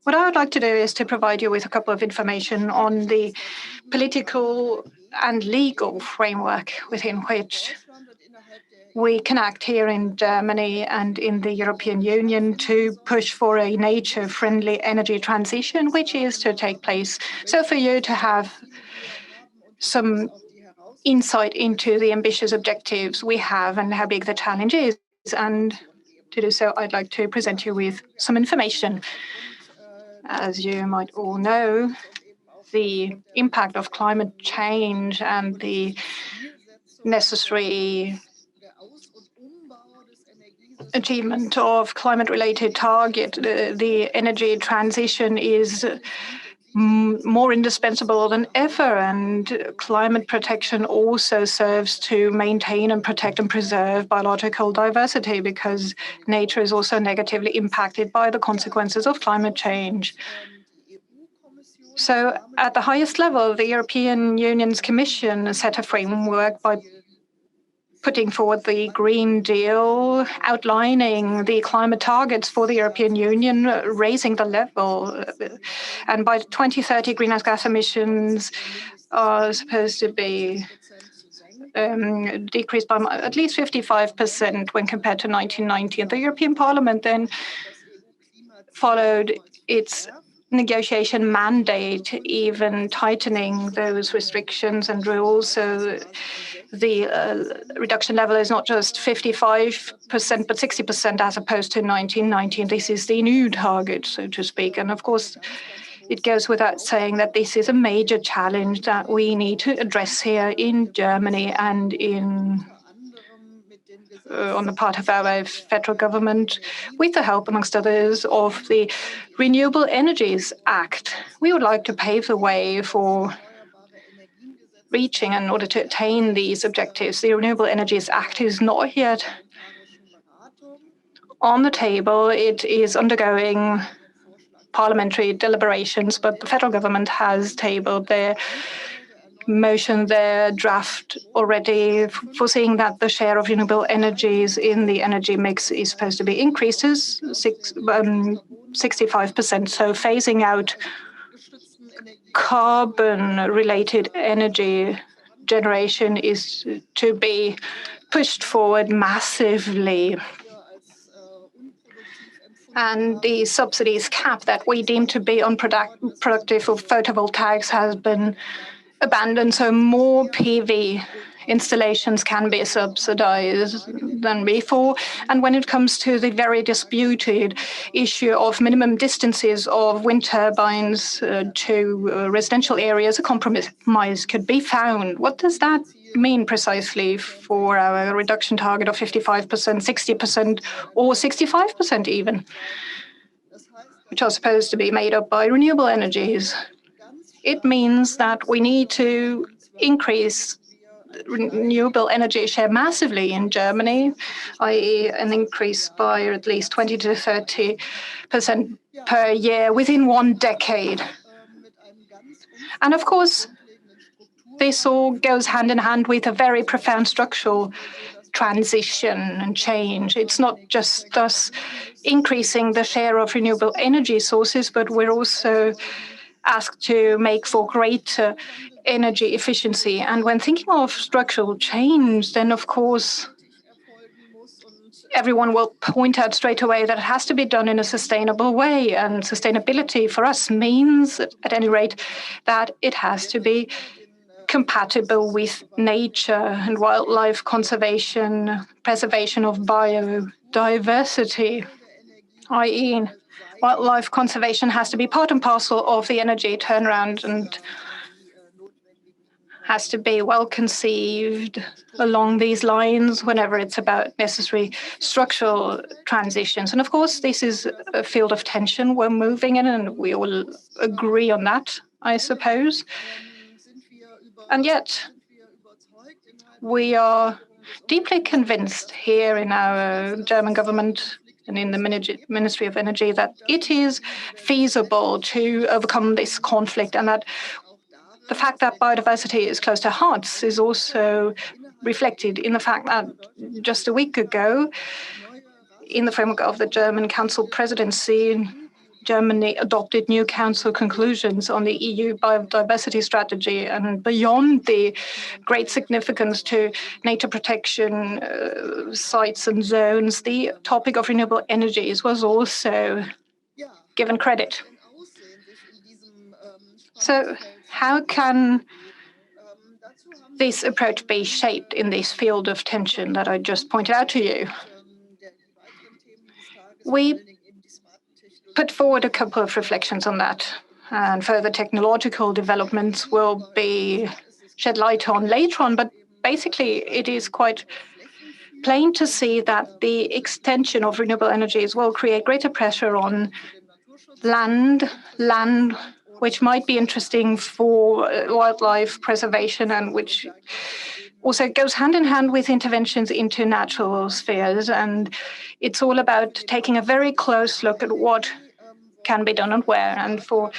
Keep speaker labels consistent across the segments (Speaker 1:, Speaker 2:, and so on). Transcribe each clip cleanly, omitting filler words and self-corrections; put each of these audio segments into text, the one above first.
Speaker 1: What I would like to do is to provide you with a couple of information on the political and legal framework within which we can act here in Germany and in the European Union to push for a nature-friendly energy transition, which is to take place. So for you to have some insight into the ambitious objectives we have and how big the challenge is. And to do so, I'd like to present you with some information. As you might all know, the impact of climate change and the necessary achievement of climate-related target, the energy transition is more indispensable than ever, and climate protection also serves to maintain and protect and preserve biological diversity because nature is also negatively impacted by the consequences of climate change. So at the highest level, the European Union's Commission set a framework by putting forward the Green Deal, outlining the climate targets for the European Union, raising the level. And by 2030, greenhouse gas emissions are supposed to be decreased by at least 55% when compared to 1990. And the European Parliament then followed its negotiation mandate, even tightening those restrictions and rules. So the reduction level is not just 55%, but 60% as opposed to 1990. And this is the new target, so to speak. And of course, it goes without saying that this is a major challenge that we need to address here in Germany and on the part of our federal government, with the help, amongst others, of the Renewable Energies Act. We would like to pave the way for reaching in order to attain these objectives. The Renewable Energies Act is not yet on the table. It is undergoing parliamentary deliberations, but the federal government has tabled their motion, their draft already, foreseeing that the share of renewable energies in the energy mix is supposed to be increased to 65%. So phasing out carbon-related energy generation is to be pushed forward massively. And the subsidies cap that we deem to be unproductive for photovoltaics has been abandoned, so more PV installations can be subsidized than before. And when it comes to the very disputed issue of minimum distances of wind turbines to residential areas, a compromise could be found. What does that mean precisely for our reduction target of 55%, 60%, or 65% even, which are supposed to be made up by renewable energies? It means that we need to increase renewable energy share massively in Germany, i.e. an increase by at least 20 to 30% per year within 1 decade. And of course, this all goes hand in hand with a very profound structural transition and change. It's not just us increasing the share of renewable energy sources, but we're also asked to make for greater energy efficiency. And when thinking of structural change, then of course, everyone will point out straight away that it has to be done in a sustainable way. And sustainability for us means, at any rate, that it has to be compatible with nature and wildlife conservation, preservation of biodiversity, i.e. wildlife conservation has to be part and parcel of the energy turnaround and has to be well conceived along these lines whenever it's about necessary structural transitions. And of course, this is a field of tension we're moving in, and we all agree on that, I suppose. And yet, we are deeply convinced here in our German government and in the Ministry of Energy that it is feasible to overcome this conflict, and that the fact that biodiversity is close to hearts is also reflected in the fact that just a week ago, in the framework of the German Council presidency, Germany adopted new council conclusions on the EU biodiversity strategy, and beyond the great significance to nature protection sites and zones, the topic of renewable energies was also given credit. So how can this approach be shaped in this field of tension that I just pointed out to you? We put forward a couple of reflections on that, and further technological developments will be shed light on later on, but basically it is quite plain to see that the extension of renewable energies will create greater pressure on land which might be interesting for wildlife preservation and which also goes hand in hand with interventions into natural spheres. And it's all about taking a very close look at what can be done and where. And for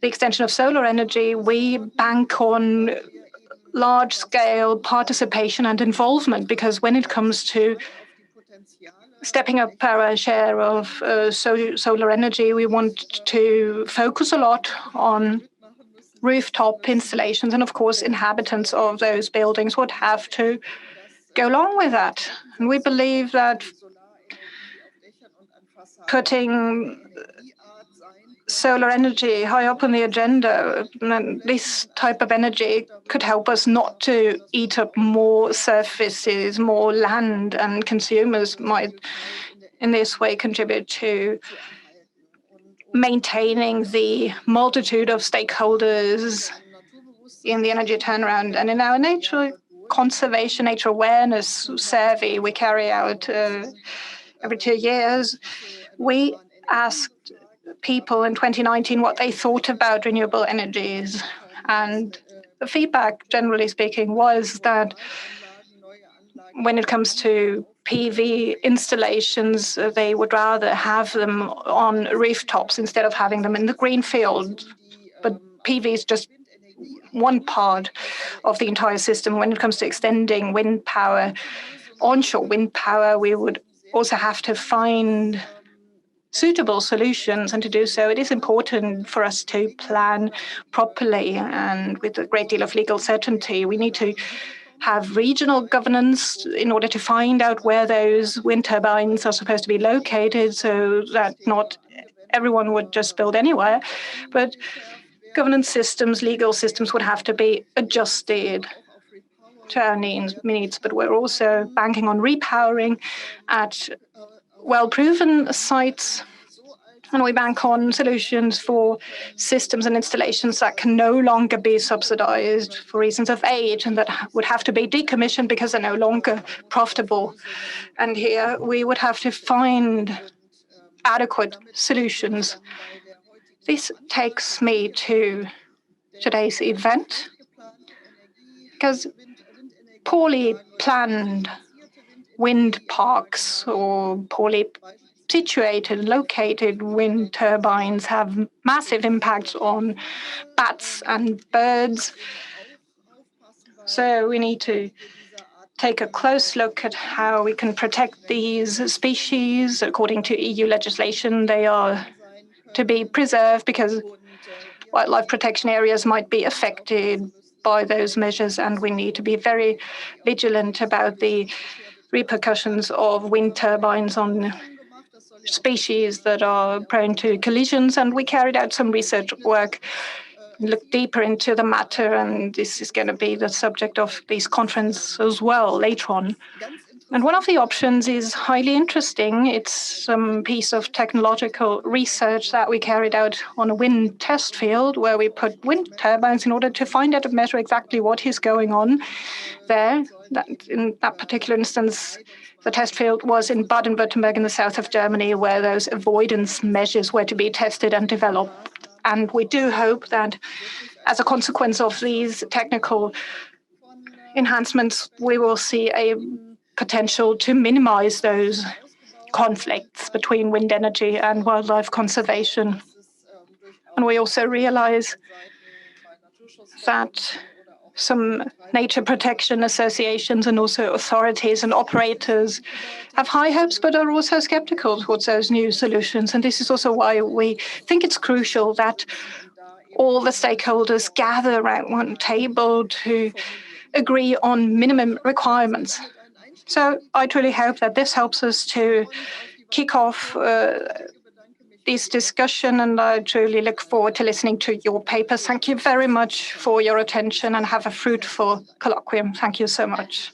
Speaker 1: the extension of solar energy, we bank on large-scale participation and involvement, because when it comes to stepping up our share of solar energy, we want to focus a lot on rooftop installations. And of course, inhabitants of those buildings would have to go along with that. And we believe that putting solar energy high up on the agenda, and this type of energy could help us not to eat up more surfaces, more land, and consumers might in this way contribute to maintaining the multitude of stakeholders in the energy turnaround. And in our nature conservation, nature awareness survey we carry out every 2 years, we asked people in 2019 what they thought about renewable energies. And the feedback, generally speaking, was that when it comes to PV installations, they would rather have them on rooftops instead of having them in the green field. But PV is just one part of the entire system. When it comes to extending wind power, onshore wind power, we would also have to find suitable solutions, and to do so, it is important for us to plan properly and with a great deal of legal certainty. We need to have regional governance in order to find out where those wind turbines are supposed to be located, so that not everyone would just build anywhere, but governance systems, legal systems would have to be adjusted to our needs. But we're also banking on repowering at well-proven sites, and we bank on solutions for systems and installations that can no longer be subsidized for reasons of age and that would have to be decommissioned because they're no longer profitable. And here we would have to find adequate solutions. This takes me to today's event, because poorly planned wind parks or poorly situated, located wind turbines have massive impacts on bats and birds. So we need to take a close look at how we can protect these species. According to EU legislation, they are to be preserved because wildlife protection areas might be affected by those measures, and we need to be very vigilant about the repercussions of wind turbines on species that are prone to collisions. And we carried out some research work, looked deeper into the matter, and this is going to be the subject of this conference as well later on. And one of the options is highly interesting. It's some piece of technological research that we carried out on a wind test field where we put wind turbines in order to find out and measure exactly what is going on there. In that particular instance, the test field was in Baden-Württemberg in the south of Germany, where those avoidance measures were to be tested and developed. And we do hope that as a consequence of these technical enhancements, we will see a potential to minimize those conflicts between wind energy and wildlife conservation. And we also realize that Some nature protection associations and also authorities and operators have high hopes, but are also skeptical towards those new solutions. And this is also why we think it's crucial that all the stakeholders gather around one table to agree on minimum requirements. So I truly hope that this helps us to kick off this discussion, and I truly look forward to listening to your papers. Thank you very much for your attention and have a fruitful colloquium. Thank you so much.